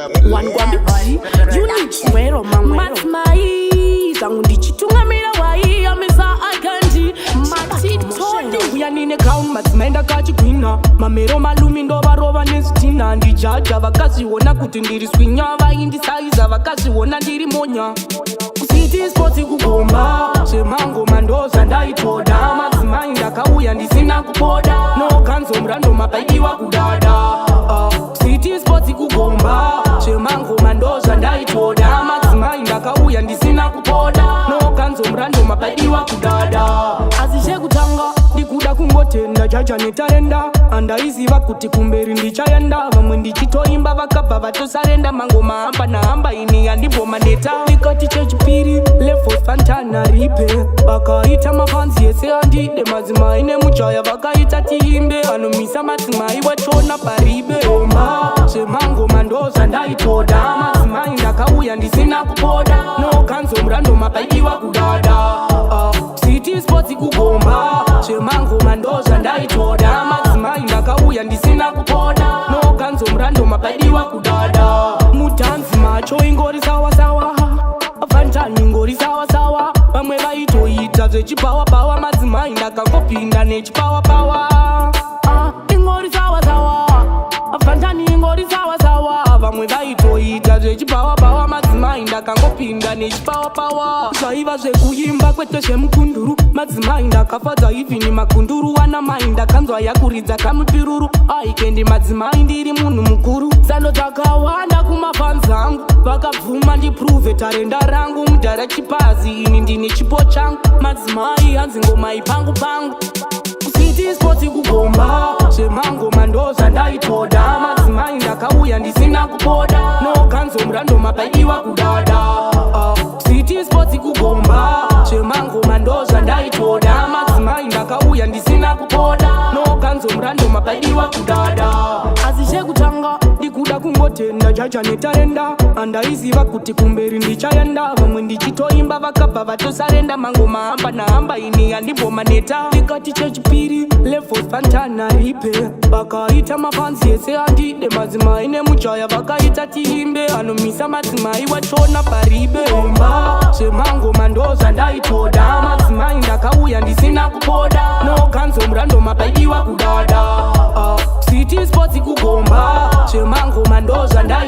One Gwambi, you need Swero, Madzimai, Zangundi Chitungamira, Wai, Amisa iCandy, Mati Tony. We are in a ground, Madzimai Kachikina, Mamero Malumindo, Barova Nestina, and the judge of a Casiona, Kutindiri Swinya, in the size of a Casiona, Dirimonia. City Sporty Kugomba, Shemango Mandos, and I told Madzimai Kawi and the Sinakupoda, no Kansom Random Mapaiwa Kudada. City Sporty Kugomba, Shemango Mandos, and I told Madzimai Kawi and the Sinakupoda, no Kansom Random Mapaiwa Kudada. Azishegutanga, Dikuda Kumbotenda, Jaja Netarenda, and I see Vakuti Kumberi Chayanda, when the Chito Imba Vakapa to Sarenda, Mangoma, Ampa, Ini, and the Bomaneta, we got the church piri, left for Fantana Ripe, Bakaita Mafansi, Seandi, the Madzimai, Nemuchaya, Bakaita Timbe, and Misa Madzimai, Wachona Paribe, Shemango Mandos, and I told Madzimai, Kawi and the Sinakupoda, no Kansom Random Mapaiwa Kudada. City Sporty Kugomba, Shemango Mandos, and I told Madzimai Kawi and the Sinakupoda, no Kansom Random Mapaiwa Kudada. Mutansi macho ingori sawa sawa, Fantani ingori sawa sawa, Pamwe vaito ita zechipawa pawa, Madzimai Kakopinda nechipawa pawa. Ingori sawa sawa, Fantani ingori sawa sawa, Pamwe vaito ita zechipawa pawa, Madzimai Kakopinda nechipawa pawa. Zvaiva zvekuimba kwete zvemukunduru, Madzimai Kafadza hivi ni makunduru, wana mainda kanzwa yakuridza kamupiruru. iCandy Madzimai ndiri munhu mukuru, zano dzakawanda kumafanzi angu, vakabvuma ndiprove tarenda rangu, mudhara chipazi ini ndine chipo changu, Madzimai hanzi Ngoma ipangu pangu. City Sporty Kugomba, Shemango Mandos, and I told Madzimai Kauya ndisina kupoda, no Kansom Random Mapaiwa Kudada. City Sporty Kugomba, Shemango Mandos, and I told Madzimai Kauya ndisina kupoda, no Kansom Random Mapaiwa Kudada. Azishegutanga, Dikuda Kumbotenda, Jaja Netarenda, and I see Vakuti Kumberi Chayanda, when the Chito Imba Vakapa to Sarenda, Mangoma, Ampa, Ini, and the Bomaneta, we got the church piri, left for Fantana Ripe, Bakaita Mafansi, Seandi, the Madzimai, Nemuchaya, Bakaita Timbe, and Misa Madzimai, Wachona Paribe, Shemango Mandos, and I told Madzimai Kawi and the Sinakupoda, no Kansom Random Mapaiwa Kudada. City Sporty Kugomba, Shemango Mandos, and I